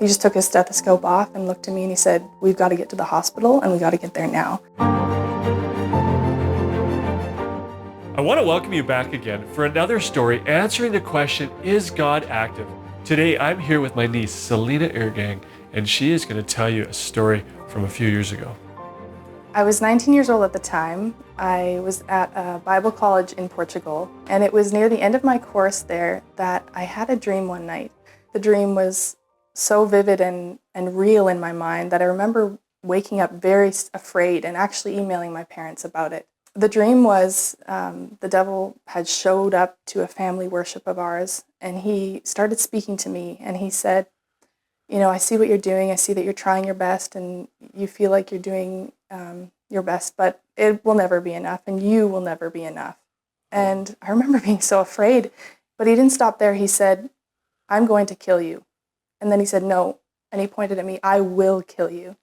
He just took his stethoscope off and looked at me and he said, "We've got to get to the hospital and we got to get there now." I want to welcome you back again for another story answering the question, is God active? Today I'm here with my niece, Salena Ergang, and she is going to tell you a story from a few years ago. I was 19 years old at the time. I was at a Bible college in Portugal, and it was near the end of my course there that I had a dream one night. The dream was so vivid and real in my mind that I remember waking up very afraid and actually emailing my parents about it. The dream was the devil had showed up to a family worship of ours, and he started speaking to me, and he said, I see what you're doing. I see that you're trying your best, and you feel like you're doing your best, but it will never be enough, and you will never be enough. And I remember being so afraid, but he didn't stop there. He said, "I'm going to kill you." And then he said, "No." And he pointed at me, "I will kill you."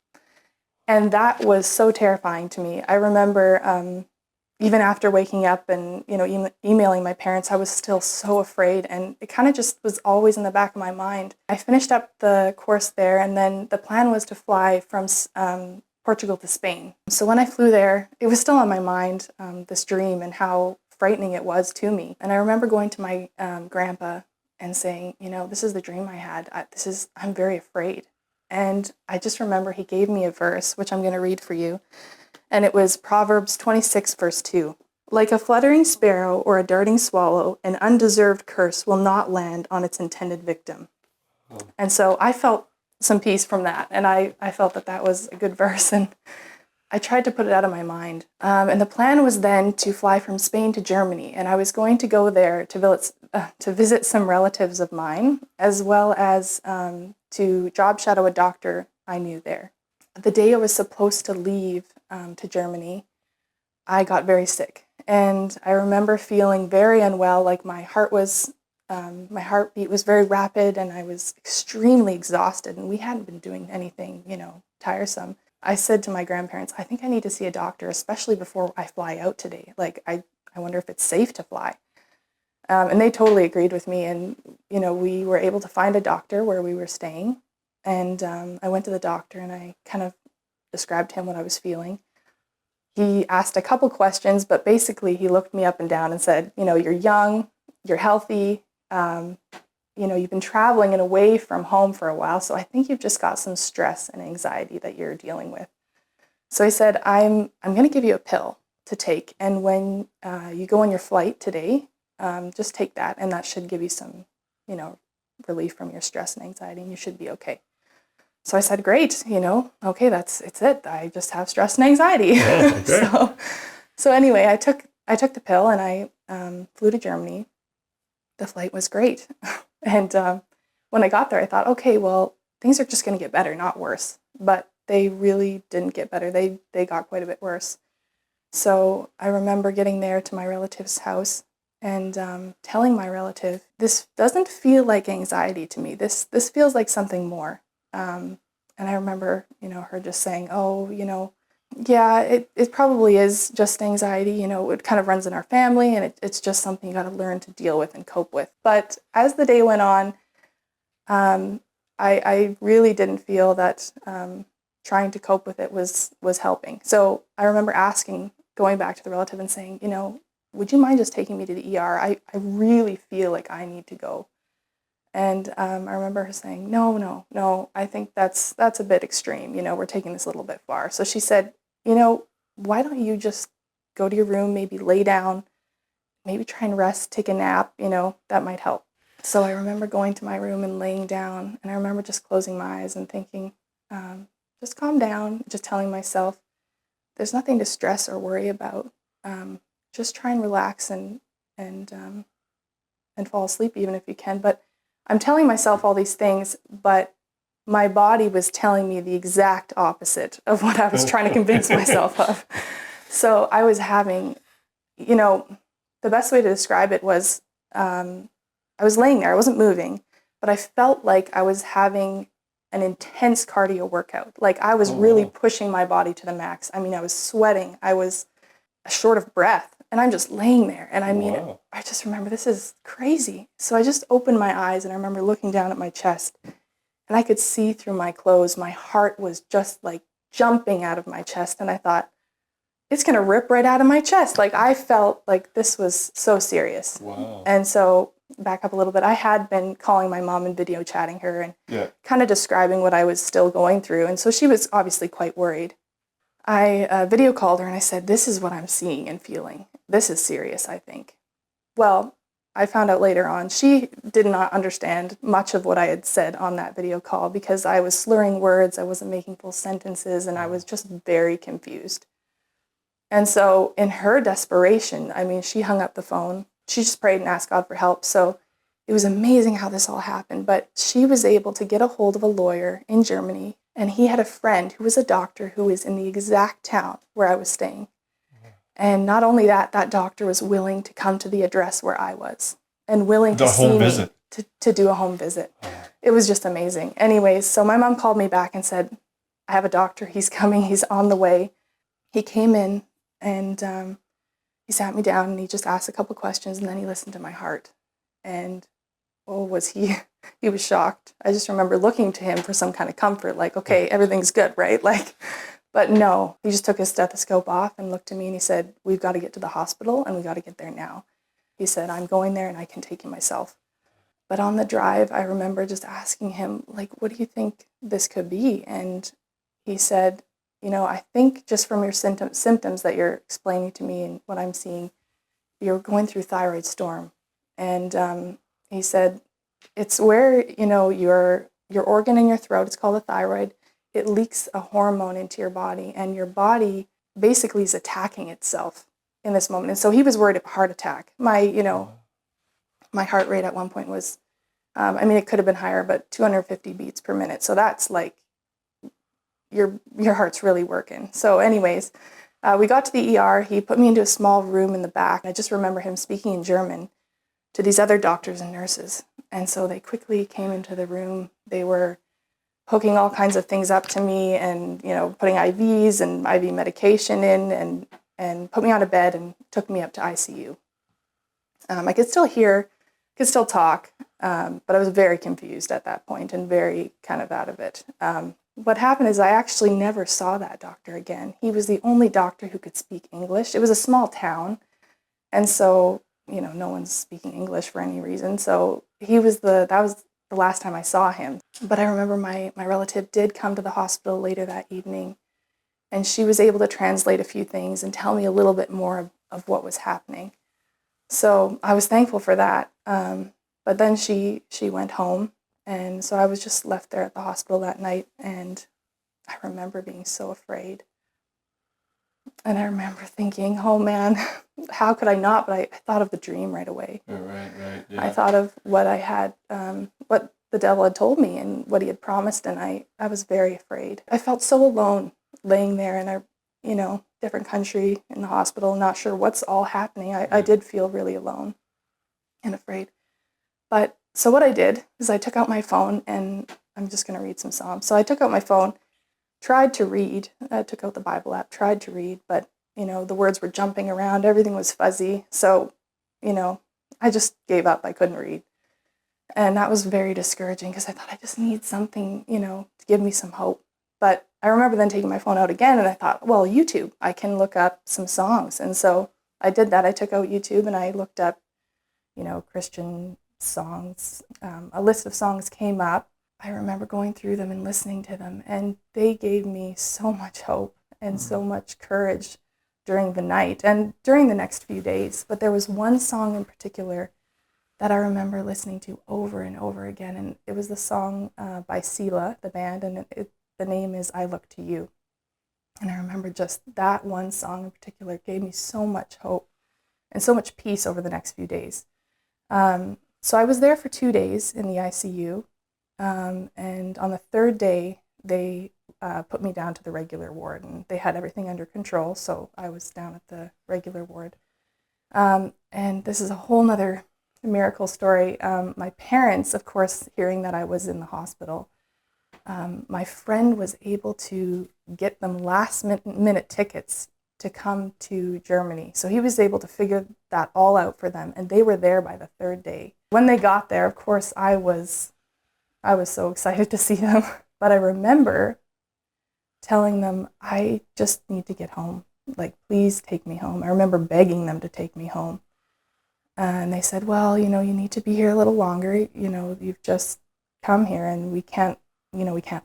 And that was so terrifying to me. I remember even after waking up and emailing my parents, I was still so afraid, and it kind of just was always in the back of my mind. I finished up the course there, and then the plan was to fly from Portugal to Spain. So when I flew there, it was still on my mind, this dream and how frightening it was to me. And I remember going to my grandpa and saying, "This is the dream I had. I'm very afraid." And I just remember he gave me a verse, which I'm going to read for you. And it was Proverbs 26, verse 2. "Like a fluttering sparrow or a darting swallow, an undeserved curse will not land on its intended victim." And so I felt some peace from that. And I felt that was a good verse. And I tried to put it out of my mind. And the plan was then to fly from Spain to Germany. And I was going to go there to visit some relatives of mine, as well as to job shadow a doctor I knew there. The day I was supposed to leave to Germany, I got very sick. And I remember feeling very unwell, like my heartbeat was very rapid and I was extremely exhausted, and we hadn't been doing anything, tiresome. I said to my grandparents, "I think I need to see a doctor, especially before I fly out today. Like, I wonder if it's safe to fly." And they totally agreed with me. And, we were able to find a doctor where we were staying. And I went to the doctor and I kind of described to him what I was feeling. He asked a couple questions, but basically he looked me up and down and said, "You're young, you're healthy, you've been traveling and away from home for a while, so I think you've just got some stress and anxiety that you're dealing with." So he said, I'm going to give you a pill to take, and when you go on your flight today, just take that, and that should give you some, relief from your stress and anxiety, and you should be okay. So I said, "Great, okay, it's it. I just have stress and anxiety." Oh, okay. So anyway, I took the pill and I flew to Germany. The flight was great. And when I got there, I thought, okay, well, things are just going to get better, not worse. But they really didn't get better. They got quite a bit worse. So I remember getting there to my relative's house and telling my relative, "This doesn't feel like anxiety to me. This feels like something more." And I remember, her just saying, "Oh, yeah, it probably is just anxiety. It kind of runs in our family, and it's just something you got to learn to deal with and cope with." But as the day went on, I really didn't feel that trying to cope with it was helping. So I remember going back to the relative and saying, "Would you mind just taking me to the ER? I really feel like I need to go." And I remember her saying, No, I think that's a bit extreme. We're taking this a little bit far." So she said, "Why don't you just go to your room, maybe lay down, maybe try and rest, take a nap, that might help." So I remember going to my room and laying down, and I remember just closing my eyes and thinking, just calm down, just telling myself, there's nothing to stress or worry about. Just try and relax and fall asleep even if you can. But I'm telling myself all these things, but my body was telling me the exact opposite of what I was trying to convince myself of. So I was having, the best way to describe it was, I was laying there, I wasn't moving, but I felt like I was having an intense cardio workout. Like I was really pushing my body to the max. I mean, I was sweating. I was short of breath. And I'm just laying there. And I mean, I just remember this is crazy. So I just opened my eyes and I remember looking down at my chest. and I could see through my clothes. My heart was just like jumping out of my chest, and I thought, it's going to rip right out of my chest. Like, I felt like this was so serious. Wow. And so, back up a little bit, I had been calling my mom and video chatting her and kind of describing what I was still going through. And so she was obviously quite worried. I video called her and I said, this is what I'm seeing and feeling. This is serious, I think. Well, I found out later on, she did not understand much of what I had said on that video call because I was slurring words, I wasn't making full sentences, and I was just very confused. And so in her desperation, I mean, she hung up the phone. She just prayed and asked God for help. So it was amazing how this all happened. But she was able to get a hold of a lawyer in Germany, and he had a friend who was a doctor who was in the exact town where I was staying. And not only that, that doctor was willing to come to the address where I was and willing to see me to do a home visit. It was just amazing. Anyways, so my mom called me back and said, I have a doctor. He's coming. He's on the way. He came in and he sat me down and he just asked a couple questions and then he listened to my heart. And was he was shocked. I just remember looking to him for some kind of comfort, like, okay, everything's good, right? Like, but no, he just took his stethoscope off and looked at me and he said, we've got to get to the hospital and we got to get there now. He said, I'm going there and I can take you myself. But on the drive, I remember just asking him, like, what do you think this could be? And he said, I think just from your symptoms that you're explaining to me and what I'm seeing, you're going through thyroid storm. And he said, it's where, your organ in your throat, it's called a thyroid, it leaks a hormone into your body, and your body basically is attacking itself in this moment. And so he was worried of a heart attack. My heart rate at one point was, it could have been higher, but 250 beats per minute. So that's like, your heart's really working. So anyways, we got to the ER. He put me into a small room in the back. I just remember him speaking in German to these other doctors and nurses. And so they quickly came into the room. They were hooking all kinds of things up to me and, putting IVs and IV medication in and put me on a bed and took me up to ICU. I could still hear, could still talk, but I was very confused at that point and very kind of out of it. What happened is I actually never saw that doctor again. He was the only doctor who could speak English. It was a small town, and so, no one's speaking English for any reason. So that was the last time I saw him. But I remember my relative did come to the hospital later that evening, and she was able to translate a few things and tell me a little bit more of what was happening. So I was thankful for that. But then she went home. And so I was just left there at the hospital that night, and I remember being so afraid. And I remember thinking, oh man, how could I not? But I thought of the dream right away. Right, yeah. I thought of what I had, what the devil had told me and what he had promised, and I was very afraid. I felt so alone laying there in a, different country in the hospital, not sure what's all happening. I did feel really alone and afraid. But so what I did is I took out my phone, and I'm just going to read some Psalms. So I took out my phone, tried to read. I took out the Bible app, tried to read, but, the words were jumping around. Everything was fuzzy. So, I just gave up. I couldn't read. And that was very discouraging because I thought I just need something, to give me some hope. But I remember then taking my phone out again, and I thought, well, YouTube, I can look up some songs. And so I did that. I took out YouTube and I looked up, Christian songs. A list of songs came up. I remember going through them and listening to them, and they gave me so much hope and so much courage during the night and during the next few days. But there was one song in particular that I remember listening to over and over again, and it was the song by Sela, the band, and the name is I Look to You. And I remember just that one song in particular gave me so much hope and so much peace over the next few days. So I was there for 2 days in the ICU, and on the third day, they put me down to the regular ward, and they had everything under control, so I was down at the regular ward. And this is a whole nother miracle story. My parents, of course, hearing that I was in the hospital, my friend was able to get them last-minute tickets to come to Germany. So he was able to figure that all out for them, and they were there by the third day. When they got there, of course, I was I was so excited to see them. But I remember telling them, I just need to get home. Like, please take me home. I remember begging them to take me home. And they said, well, you need to be here a little longer. You've just come here and we can't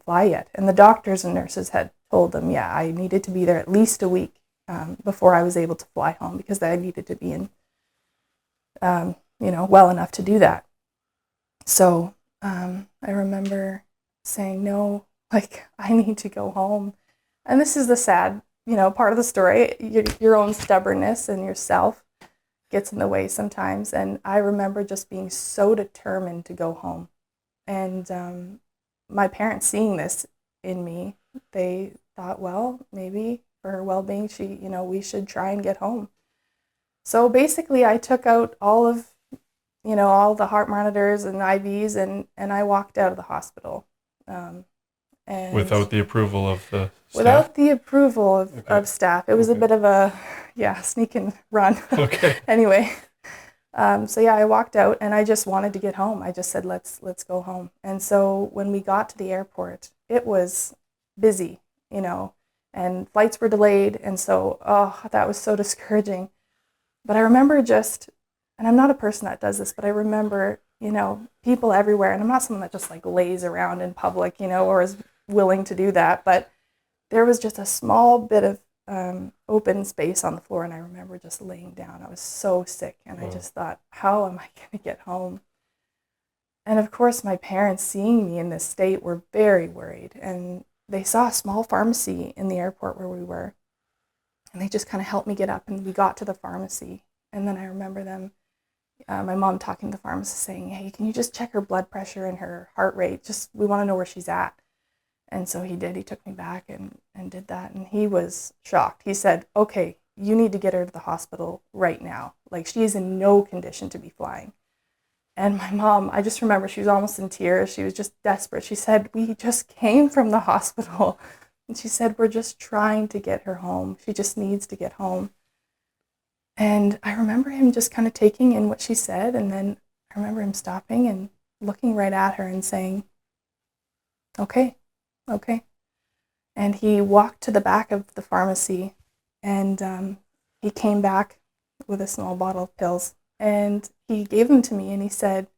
fly yet. And the doctors and nurses had told them, yeah, I needed to be there at least a week before I was able to fly home, because I needed to be in, well enough to do that. So I remember saying, no, like, I need to go home. And this is the sad, part of the story. Your own stubbornness and yourself gets in the way sometimes. And I remember just being so determined to go home. And my parents seeing this in me, they thought, well, maybe for her well-being, we should try and get home. So basically I took out all of, all the heart monitors and IVs, and I walked out of the hospital. And without the approval of the staff? Without the approval of staff. It was a bit of a, sneak and run. Okay. Anyway, I walked out and I just wanted to get home. I just said, let's go home. And so when we got to the airport, it was busy, and flights were delayed. And so, that was so discouraging. But I remember and I'm not a person that does this, but I remember, people everywhere. And I'm not someone that just like lays around in public, or is willing to do that. But there was just a small bit of open space on the floor. And I remember just laying down. I was so sick. And I just thought, how am I going to get home? And of course, my parents, seeing me in this state, were very worried. And they saw a small pharmacy in the airport where we were. And they just kind of helped me get up. And we got to the pharmacy. And then I remember them, my mom talking to the pharmacist saying, hey, can you just check her blood pressure and her heart rate? We want to know where she's at. And so he did. He took me back and did that. And he was shocked. He said, okay, you need to get her to the hospital right now. Like, she is in no condition to be flying. And my mom, I just remember she was almost in tears. She was just desperate. She said, we just came from the hospital. And she said, we're just trying to get her home. She just needs to get home. And I remember him just kind of taking in what she said. And then I remember him stopping and looking right at her and saying, okay. And he walked to the back of the pharmacy, and he came back with a small bottle of pills. And he gave them to me, and he said,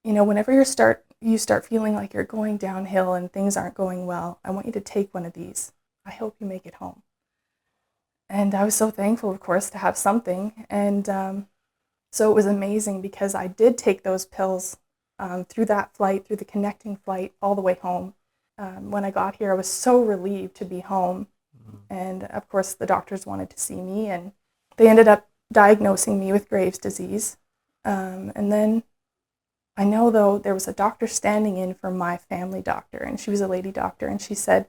whenever you start feeling like you're going downhill and things aren't going well, I want you to take one of these. I hope you make it home. And I was so thankful, of course, to have something. And so it was amazing, because I did take those pills through that flight, through the connecting flight, all the way home. When I got here, I was so relieved to be home. And of course, the doctors wanted to see me, and they ended up diagnosing me with Graves' disease. And then I know, though, there was a doctor standing in for my family doctor, and she was a lady doctor, and she said,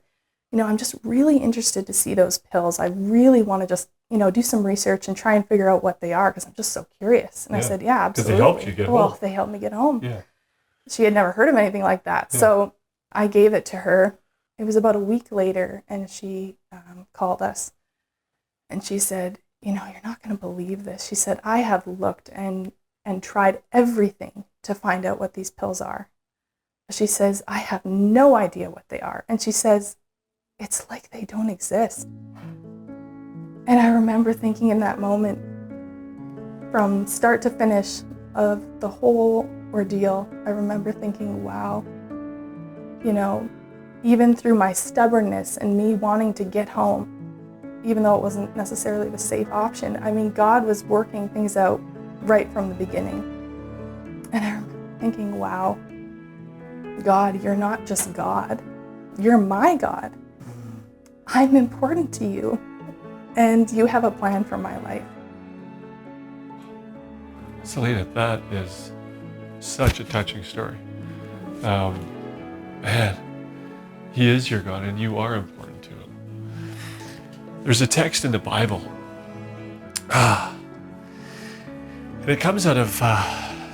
I'm just really interested to see those pills. I really want to just, do some research and try and figure out what they are, because I'm just so curious. And I said, yeah, absolutely. Because they helped you get home. Well, they helped me get home. Yeah. She had never heard of anything like that. Yeah. So I gave it to her. It was about a week later, and she called us. And she said, you're not going to believe this. She said, I have looked and tried everything to find out what these pills are. She says, I have no idea what they are. And she says, it's like they don't exist. And I remember thinking in that moment, from start to finish of the whole ordeal, I remember thinking, wow, even through my stubbornness and me wanting to get home, even though it wasn't necessarily the safe option, God was working things out right from the beginning. And I remember thinking, wow, God, you're not just God, you're my God. I'm important to you, and you have a plan for my life. Salena, that is such a touching story. Man, he is your God, and you are important to him. There's a text in the Bible, and it comes out of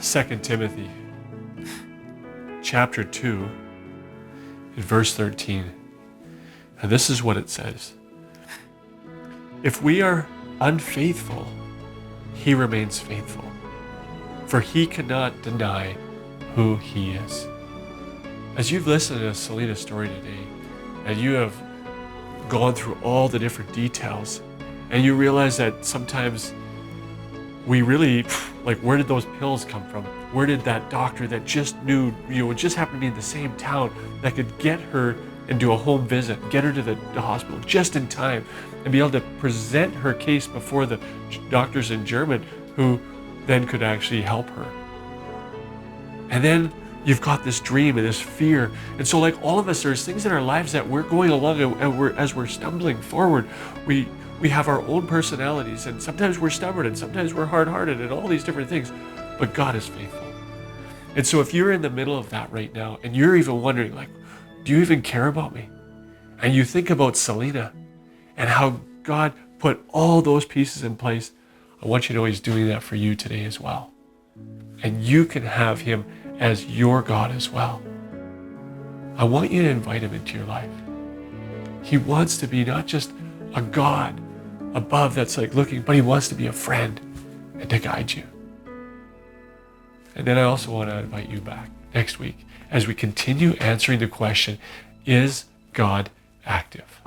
2 Timothy chapter 2, in verse 13. And this is what it says. If we are unfaithful, he remains faithful, for he cannot deny who he is. As you've listened to Selena's story today, and you have gone through all the different details, and you realize that sometimes we really, like, where did those pills come from? Where did that doctor that just knew, just happened to be in the same town, that could get her and do a home visit, get her to the hospital just in time, and be able to present her case before the doctors in German who then could actually help her. And then you've got this dream and this fear. And so, like all of us, there's things in our lives that we're going along, and as we're stumbling forward, we have our own personalities, and sometimes we're stubborn, and sometimes we're hard-hearted, and all these different things. But God is faithful. And so if you're in the middle of that right now, and you're even wondering, like, do you even care about me? And you think about Selena and how God put all those pieces in place, I want you to know He's doing that for you today as well. And you can have Him as your God as well. I want you to invite Him into your life. He wants to be not just a God above that's like looking, but He wants to be a friend and to guide you. And then I also want to invite you back next week as we continue answering the question, is God active?